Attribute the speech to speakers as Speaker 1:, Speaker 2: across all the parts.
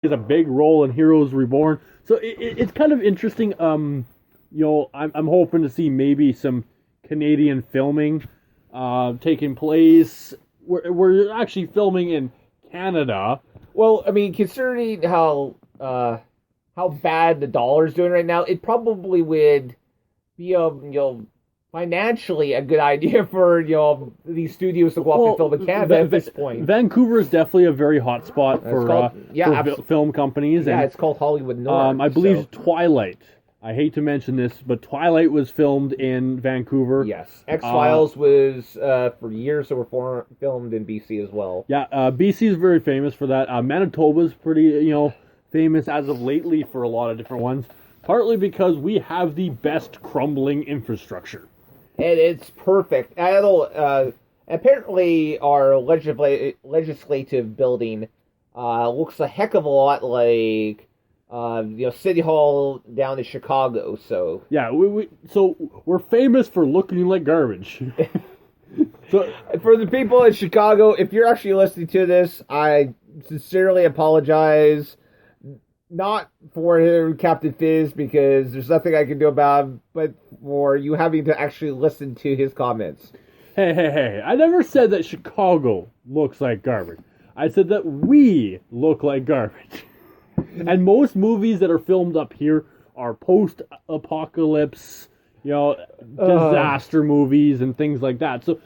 Speaker 1: plays a big role in Heroes Reborn. So it's kind of interesting. I'm hoping to see maybe some Canadian filming taking place. We're actually filming in Canada.
Speaker 2: Well, I mean, considering how bad the dollar's doing right now, it probably would be financially a good idea for these studios to go up and film in Canada at this point.
Speaker 1: Vancouver is definitely a very hot spot for film companies.
Speaker 2: Yeah,
Speaker 1: and,
Speaker 2: it's called Hollywood North.
Speaker 1: I believe Twilight. I hate to mention this, but Twilight was filmed in Vancouver.
Speaker 2: Yes, X-Files was for years that were filmed in BC as well.
Speaker 1: Yeah, BC is very famous for that. Manitoba's pretty famous as of lately for a lot of different ones. Partly because we have the best crumbling infrastructure.
Speaker 2: And it's perfect. I don't know, apparently our legislative building looks a heck of a lot like City Hall down in Chicago. So
Speaker 1: yeah, so we're famous for looking like garbage.
Speaker 2: So for the people in Chicago, if you're actually listening to this, I sincerely apologize. Not for Captain Fizz, because there's nothing I can do about him, but for you having to actually listen to his comments.
Speaker 1: Hey. I never said that Chicago looks like garbage. I said that we look like garbage. And most movies that are filmed up here are post-apocalypse, disaster movies and things like that. So,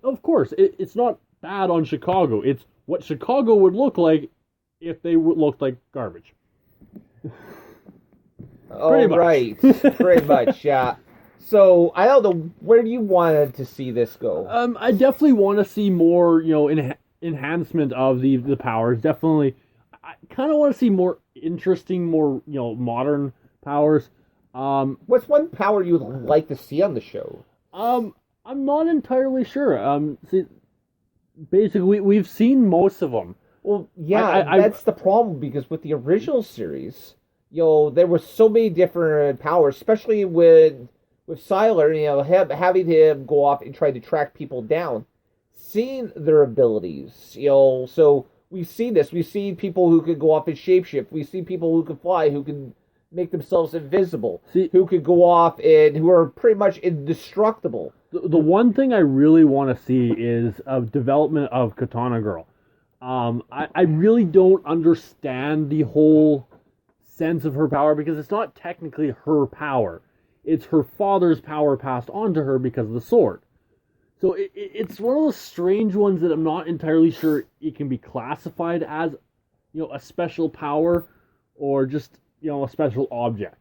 Speaker 1: of course, it's not bad on Chicago. It's what Chicago would look like if they looked like garbage.
Speaker 2: Pretty much, yeah. So I don't know, where do you want to see this go?
Speaker 1: I definitely want to see more, enhancement of the powers. Definitely, I kind of want to see more interesting, more modern powers.
Speaker 2: What's one power you would like to see on the show?
Speaker 1: I'm not entirely sure. Basically, we've seen most of them.
Speaker 2: Well, yeah, that's the problem, because with the original series, there were so many different powers, especially with Sylar, having him go off and try to track people down, seeing their abilities, so we've seen this. We've seen people who could go off and shapeshift. We've seen people who can fly, who can make themselves invisible, who could go off and who are pretty much indestructible.
Speaker 1: The one thing I really want to see is a development of Katana Girl. I really don't understand the whole sense of her power, because it's not technically her power. It's her father's power passed on to her because of the sword. So it's one of those strange ones that I'm not entirely sure it can be classified as, a special power or just, a special object.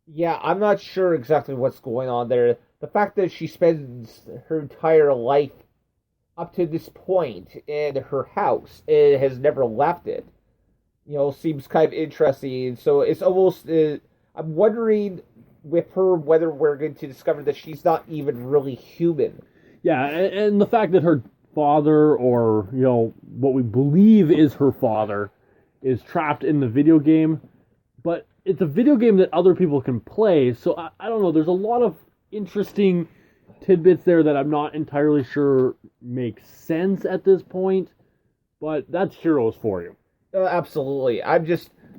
Speaker 2: Yeah, I'm not sure exactly what's going on there. The fact that she spends her entire life up to this point in her house, it has never left it, seems kind of interesting. So it's almost, I'm wondering with her whether we're going to discover that she's not even really human.
Speaker 1: Yeah, and the fact that her father, or, what we believe is her father, is trapped in the video game, but it's a video game that other people can play, so I don't know, there's a lot of interesting tidbits there that I'm not entirely sure make sense at this point, but that's Heroes for you.
Speaker 2: Absolutely.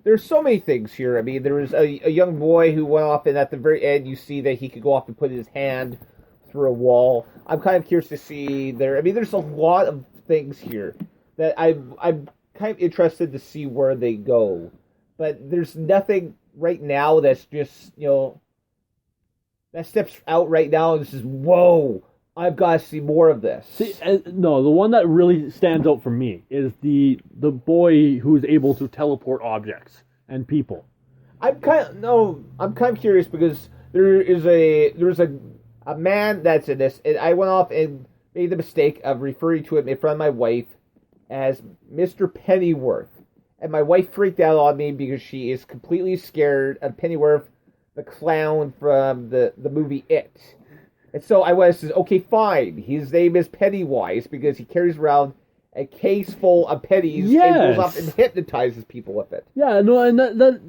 Speaker 2: There's so many things here. I mean, there was a young boy who went off, and at the very end you see that he could go off and put his hand through a wall. I'm kind of curious to see there. I mean, there's a lot of things here that I'm kind of interested to see where they go. But there's nothing right now that's just, that steps out right now and says, whoa, I've got to see more of this.
Speaker 1: See, no, the one that really stands out for me is the boy who's able to teleport objects and people.
Speaker 2: I'm kind of curious, because there's a man that's in this, and I went off and made the mistake of referring to him in front of my wife as Mr. Pennyworth. And my wife freaked out on me because she is completely scared of Pennyworth, the clown from the movie It. And so I was, okay, fine. His name is Pennywise because he carries around a case full of pennies and goes off and hypnotizes people with it.
Speaker 1: Yeah, no, and that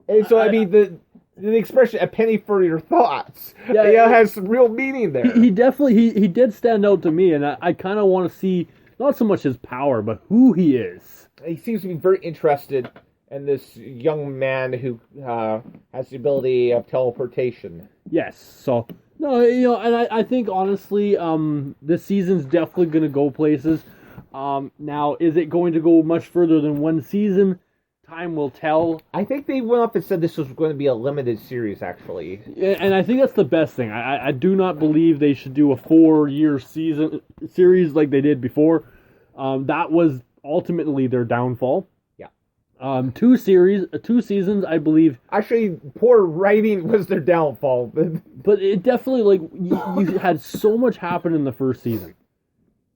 Speaker 2: and so I mean the expression "a penny for your thoughts" has some real meaning there.
Speaker 1: He definitely he did stand out to me, and I kind of want to see not so much his power, but who he is.
Speaker 2: He seems to be very interested and this young man who has the ability of teleportation.
Speaker 1: Yes. So no, and I think honestly, this season's definitely going to go places. Now, is it going to go much further than one season? Time will tell.
Speaker 2: I think they went up and said this was going to be a limited series, actually.
Speaker 1: And I think that's the best thing. I do not believe they should do a 4-year series like they did before. That was ultimately their downfall.
Speaker 2: Yeah.
Speaker 1: 2 seasons, I believe.
Speaker 2: Actually, poor writing was their downfall.
Speaker 1: But it definitely, you had so much happen in the first season.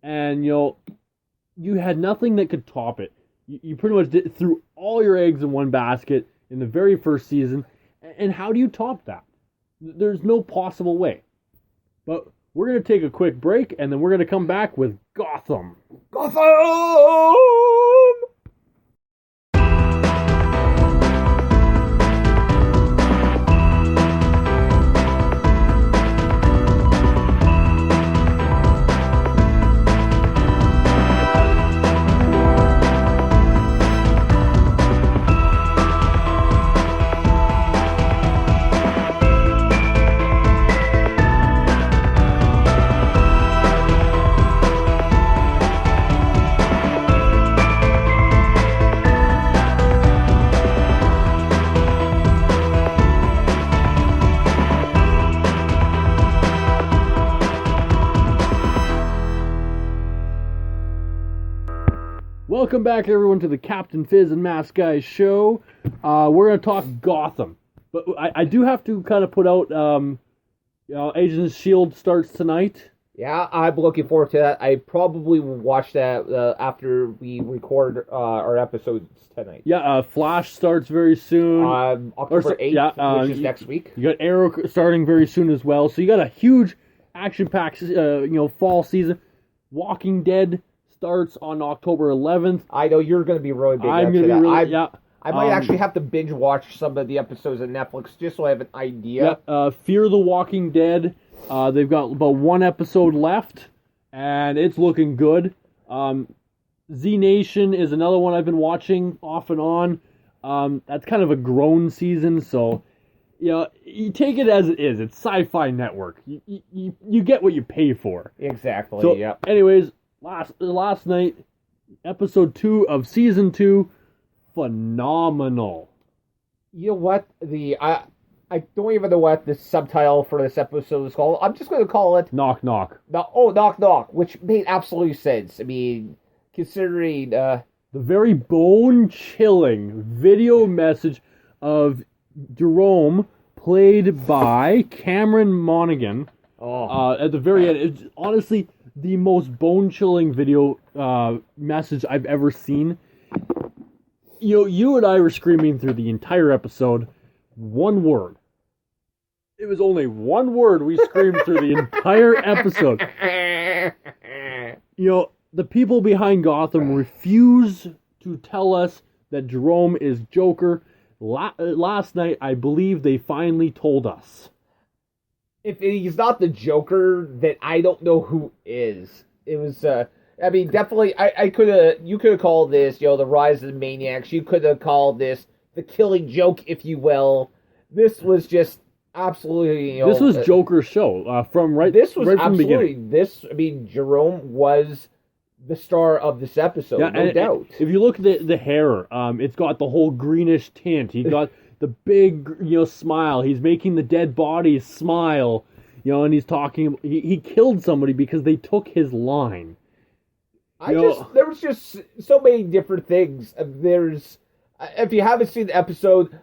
Speaker 1: And, you had nothing that could top it. You pretty much threw all your eggs in one basket in the very first season. And how do you top that? There's no possible way. But we're going to take a quick break, and then we're going to come back with Gotham.
Speaker 2: Gotham!
Speaker 1: Welcome back, everyone, to the Captain Fizz and Mask Guys show. We're going to talk Gotham. But I do have to kind of put out, Agents of S.H.I.E.L.D. starts tonight.
Speaker 2: Yeah, I'm looking forward to that. I probably will watch that after we record our episodes tonight.
Speaker 1: Yeah, Flash starts very soon.
Speaker 2: October 8th, which is next week.
Speaker 1: You got Arrow starting very soon as well. So you got a huge action-packed, fall season. Walking Dead starts on October 11th.
Speaker 2: I know you're going to be really big into that. I might actually have to binge watch some of the episodes of Netflix just so I have an idea.
Speaker 1: Yeah, Fear the Walking Dead. They've got about 1 episode left, and it's looking good. Z Nation is another one I've been watching off and on. That's kind of a grown season, so you take it as it is. It's Sci-Fi Network. You get what you pay for.
Speaker 2: Exactly.
Speaker 1: So,
Speaker 2: yep.
Speaker 1: Anyways, last night, episode 2 of season 2, phenomenal.
Speaker 2: You know what? I don't even know what the subtitle for this episode is called. I'm just going to call it
Speaker 1: Knock Knock.
Speaker 2: Knock Knock, which made absolute sense. I mean, considering
Speaker 1: the very bone-chilling video message of Jerome, played by Cameron Monaghan. At the very end, it's honestly the most bone-chilling video message I've ever seen. You and I were screaming through the entire episode. One word. It was only one word we screamed through the entire episode. The people behind Gotham refuse to tell us that Jerome is Joker. Last night, I believe they finally told us.
Speaker 2: If he's not the Joker, then I don't know who is. It was, definitely, you could have called this, the Rise of the Maniacs. You could have called this the Killing Joke, if you will. This was just absolutely,
Speaker 1: This was Joker's show, from right from the beginning.
Speaker 2: Jerome was the star of this episode, no doubt.
Speaker 1: If you look at the hair, it's got the whole greenish tint. He got the big, smile. He's making the dead bodies smile, and he's talking. He killed somebody because they took his line.
Speaker 2: There was just so many different things. If you haven't seen the episode,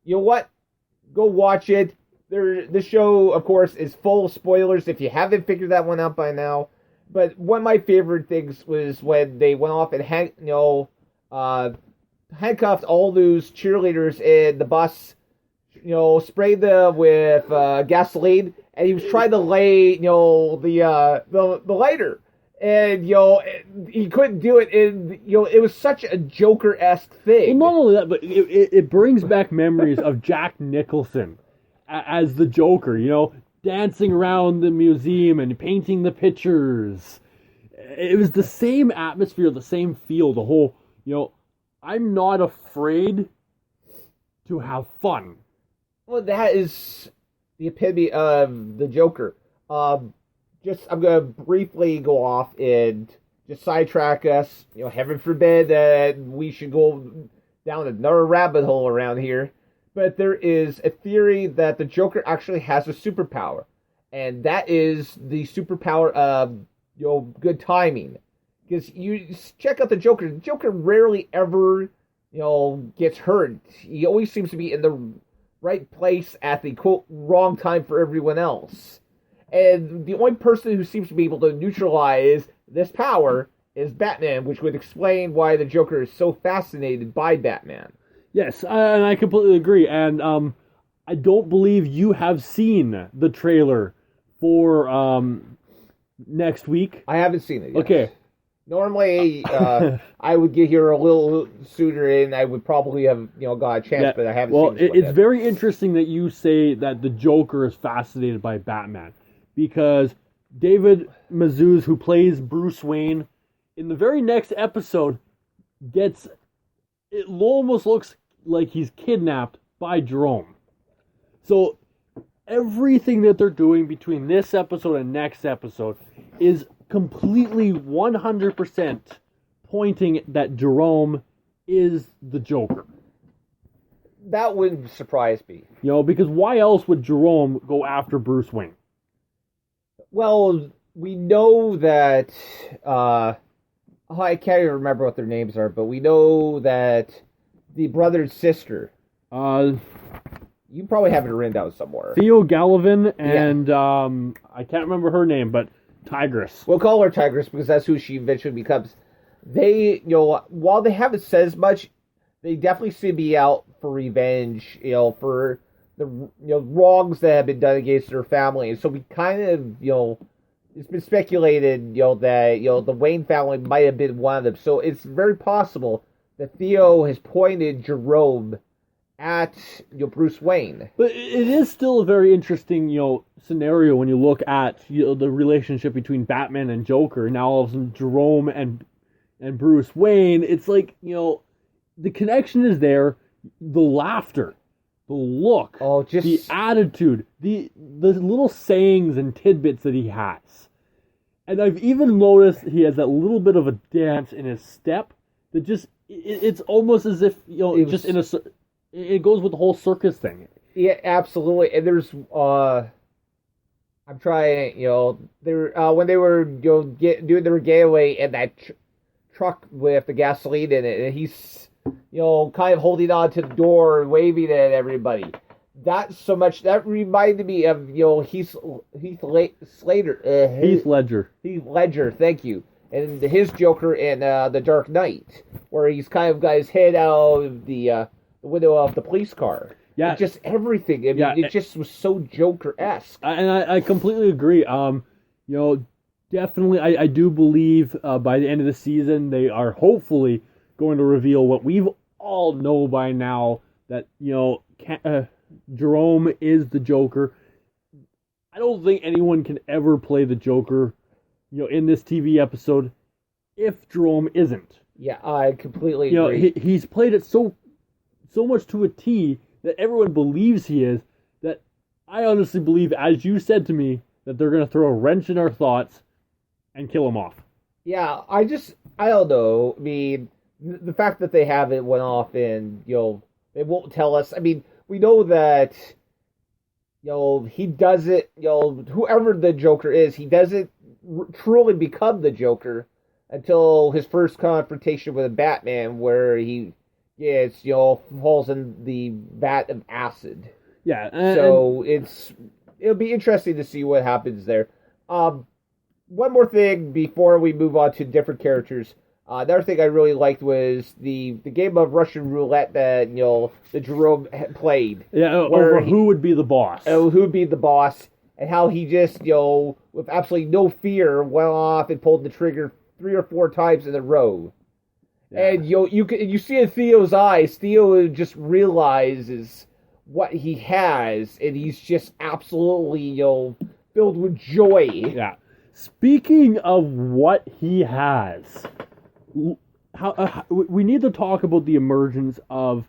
Speaker 2: you know what? Go watch it. The show, of course, is full of spoilers if you haven't figured that one out by now. But one of my favorite things was when they went off and handcuffed all those cheerleaders in the bus, sprayed them with gasoline, and he was trying to lay, the lighter. And, he couldn't do it, and, it was such a Joker-esque thing.
Speaker 1: Well, not only that, but it brings back memories of Jack Nicholson as the Joker, dancing around the museum and painting the pictures. It was the same atmosphere, the same feel, the whole, I'm not afraid to have fun.
Speaker 2: Well, that is the epitome of the Joker. I'm gonna briefly go off and just sidetrack us. Heaven forbid that we should go down another rabbit hole around here. But there is a theory that the Joker actually has a superpower, and that is the superpower of good timing. Because you check out the Joker. The Joker rarely ever gets hurt. He always seems to be in the right place at the quote wrong time for everyone else. And the only person who seems to be able to neutralize this power is Batman, which would explain why the Joker is so fascinated by Batman.
Speaker 1: Yes, and I completely agree. And I don't believe you have seen the trailer for next week.
Speaker 2: I haven't seen it yet.
Speaker 1: Okay.
Speaker 2: Normally, I would get here a little sooner, and I would probably have got a chance, but I haven't seen it.
Speaker 1: Well, it's very interesting that you say that the Joker is fascinated by Batman, because David Mazouz, who plays Bruce Wayne, in the very next episode, it almost looks like he's kidnapped by Jerome. So everything that they're doing between this episode and next episode is completely 100% pointing that Jerome is the Joker.
Speaker 2: That wouldn't surprise me.
Speaker 1: Because why else would Jerome go after Bruce Wayne?
Speaker 2: Well, we know that I can't even remember what their names are, but we know that the brother and sister. You probably have it written down somewhere.
Speaker 1: Theo Gallivan and I can't remember her name, but Tigress.
Speaker 2: We'll call her Tigress because that's who she eventually becomes. They, while they haven't said as much, they definitely seem to be out for revenge, for the wrongs that have been done against their family. And so we kind of, it's been speculated, that the Wayne family might have been one of them. So it's very possible that Theo has pointed Jerome at Bruce Wayne.
Speaker 1: But it is still a very interesting scenario when you look at the relationship between Batman and Joker. Now all of a sudden Jerome and Bruce Wayne. It's like the connection is there, the laughter, the look, the attitude, the little sayings and tidbits that he has. And I've even noticed he has that little bit of a dance in his step that just it's almost as if it goes with the whole circus thing.
Speaker 2: Yeah, absolutely. And there's I'm trying, when they were doing their getaway in that truck with the gasoline in it, and he's kind of holding on to the door and waving at everybody. That reminded me of Heath Ledger. Heath Ledger, thank you. And his Joker in The Dark Knight, where he's kind of got his head out of the window of the police car. Yeah, and just everything. I mean, it just was so Joker-esque.
Speaker 1: And I completely agree. Definitely, I do believe by the end of the season they are hopefully going to reveal what we've all know by now, that Jerome is the Joker. I don't think anyone can ever play the Joker, in this TV episode, if Jerome isn't.
Speaker 2: Yeah, I completely agree.
Speaker 1: He's played it so much to a T that everyone believes he is, that I honestly believe, as you said to me, that they're going to throw a wrench in our thoughts and kill him off.
Speaker 2: Yeah, I don't know. I mean, the fact that they haven't went off and, they won't tell us. I mean, we know that, he doesn't, whoever the Joker is, he doesn't truly become the Joker until his first confrontation with Batman, where he falls in the vat of acid.
Speaker 1: Yeah.
Speaker 2: So it'll be interesting to see what happens there. One more thing before we move on to different characters. Another thing I really liked was the game of Russian roulette that that Jerome played.
Speaker 1: Yeah, over who would be the boss.
Speaker 2: Who would be the boss, and how he just with absolutely no fear went off and pulled the trigger 3 or 4 times in a row. Yeah. And you see in Theo's eyes, Theo just realizes what he has, and he's just absolutely filled with joy.
Speaker 1: Yeah. Speaking of what he has, we need to talk about the emergence of